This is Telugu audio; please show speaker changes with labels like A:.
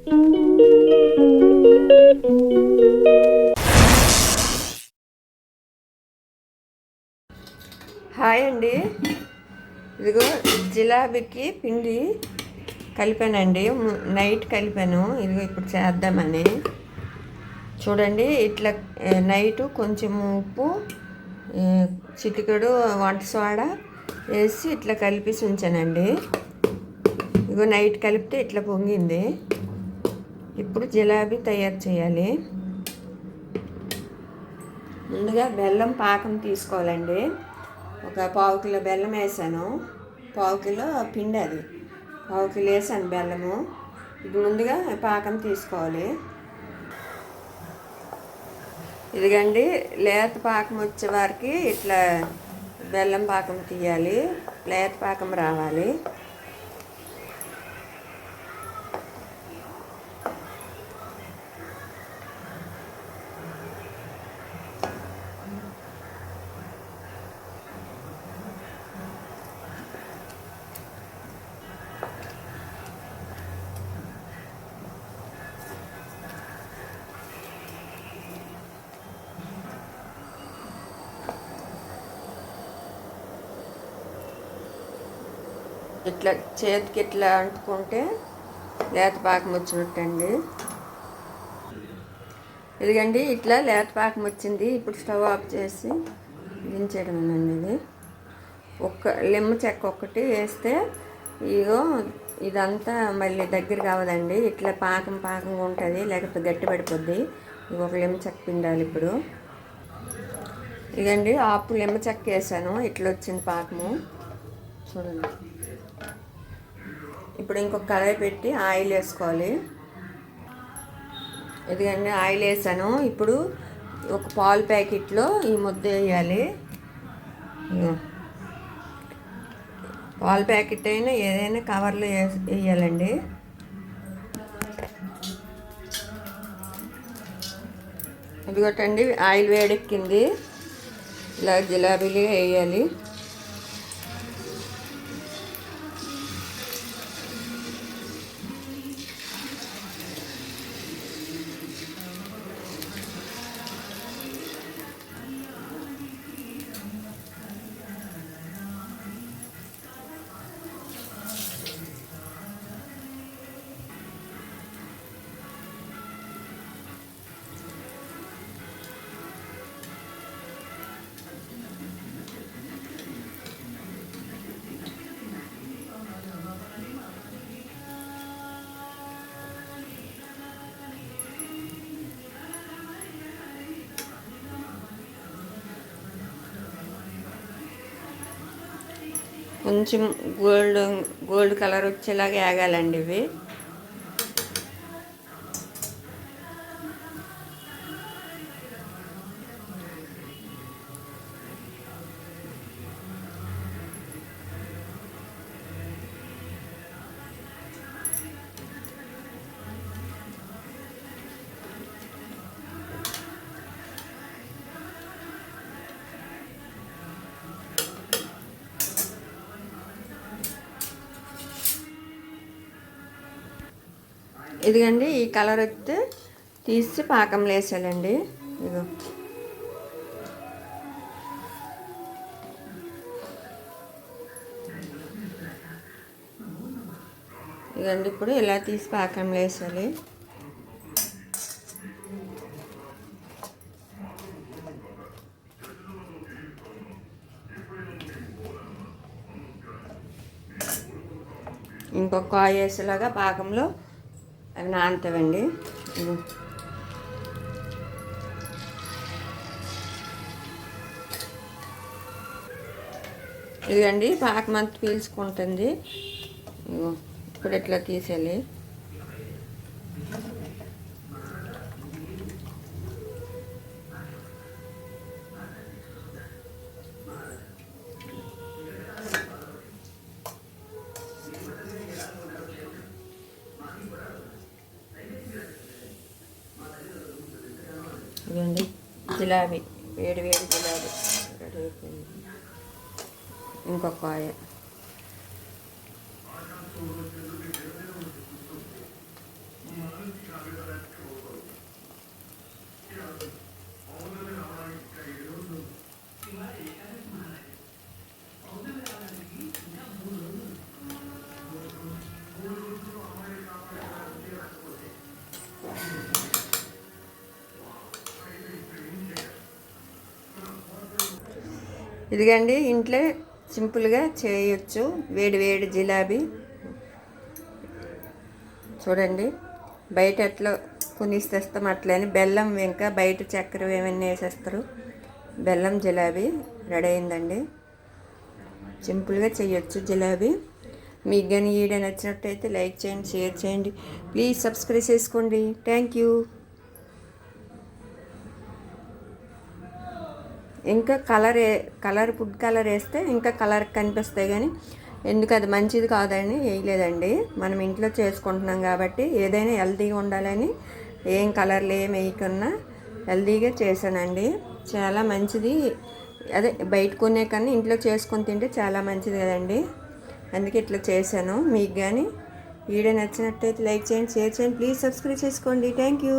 A: హాయ్ అండి, ఇదిగో జిలాబీకి పిండి కలిపానండి. నైట్ కలిపాను. ఇదిగో ఇప్పుడు చేద్దామని. చూడండి, ఇట్లా నైటు కొంచెం ఉప్పు, చిటికెడు వంట సోడా వేసి ఇట్లా కలిపేసి ఉంచానండి. ఇదిగో నైట్ కలిపితే ఇట్లా పొంగింది. ఇప్పుడు జిలాబీ తయారు చేయాలి. ముందుగా బెల్లం పాకం తీసుకోవాలండి. ఒక పావు కిలో బెల్లం వేసాను. పావు కిలో పిండి, అది పావు కిలో వేసాను బెల్లము. ఇది ముందుగా పాకం తీసుకోవాలి. ఇదిగండి, లేత పాకం వచ్చే వారికి ఇట్లా బెల్లం పాకం తీయాలి. లేత పాకం రావాలి. ఇట్లా చేతికి ఇట్లా అంటుకుంటే లేత పాకం వచ్చినట్టండి. ఇదిగండి, ఇట్లా లేత పాకం వచ్చింది. ఇప్పుడు స్టవ్ ఆఫ్ చేసి దించేయడమేనండి. ఇది ఒక్క లిమ్మ చెక్క ఒక్కటి వేస్తే ఇగో ఇదంతా మళ్ళీ దగ్గర కావదండి. ఇట్లా పాకంగా ఉంటుంది, లేకపోతే గట్టి పడిపోద్ది. ఇవి ఒక లిమ్మ చెక్క పిండాలి. ఇప్పుడు ఇదండి, ఆపు లిమ్మ చెక్క వేసాను. ఇట్లా వచ్చింది పాకము, చూడండి. ఇప్పుడు ఇంకొక కడాయి పెట్టి ఆయిల్ వేసుకోవాలి. ఇదిగండి, ఆయిల్ వేసాను. ఇప్పుడు ఒక పాలు ప్యాకెట్లో ఈ ముద్ద వేయాలి. పాలు ప్యాకెట్ అయినా ఏదైనా కవర్లో వేయాలండి. ఇదిగోటండి, ఆయిల్ వేడెక్కింది. ఇలా జిలాబీలు వేయాలి. కొంచెం గోల్డ్ కలర్ వచ్చేలాగా వేగాలండి ఇవి. ఇదిగండి, ఈ కలర్ వస్తే తీసి పాకంలో వేసాలండి. ఇదిగో ఇదండి, ఇప్పుడు ఇలా తీసి పాకంలో వేసాలి. ఇంకొక కాయ వేసేలాగా పాకంలో అవి నానుతావండి. ఇదిగండి, పాకం అంతా పీల్చుకుంటుంది. ఇప్పుడు ఇట్లా తీసేయాలి. ఇదండి, జిలాబీ, వేడి జిలాబీ రెడీ అయిపోయింది. ఇంకొక కాయ. ఇదిగండి ఇంట్లో సింపుల్గా చేయొచ్చు వేడి వేడి జిలాబీ. చూడండి బయట ఎట్లా కొనిసి తెస్తాం అట్లని బెల్లం ఇంకా బయట చక్కెర ఏమన్నా వేసేస్తారు. బెల్లం జిలాబీ రెడీ అయిందండి. సింపుల్గా చేయొచ్చు జిలాబీ. మీకు కానీ ఈ వీడియో నచ్చినట్టయితే లైక్ చేయండి, షేర్ చేయండి, ప్లీజ్ సబ్స్క్రైబ్ చేసుకోండి. Thank you. ఇంకా ఫుడ్ కలర్ వేస్తే ఇంకా కలర్ కనిపిస్తాయి, కానీ ఎందుకు అది మంచిది కాదని వేయలేదండి. మనం ఇంట్లో చేసుకుంటున్నాం కాబట్టి ఏదైనా హెల్తీగా ఉండాలని ఏం కలర్లు ఏం వేయకున్నా హెల్తీగా చేశానండి. చాలా మంచిది. అదే బయట కొనే కన్నా ఇంట్లో చేసుకొని తింటే చాలా మంచిది కదండి. అందుకే ఇట్లా చేశాను. మీకు కానీ వీడియో నచ్చినట్టయితే లైక్ చేయండి, షేర్ చేయండి, ప్లీజ్ సబ్స్క్రైబ్ చేసుకోండి. Thank you.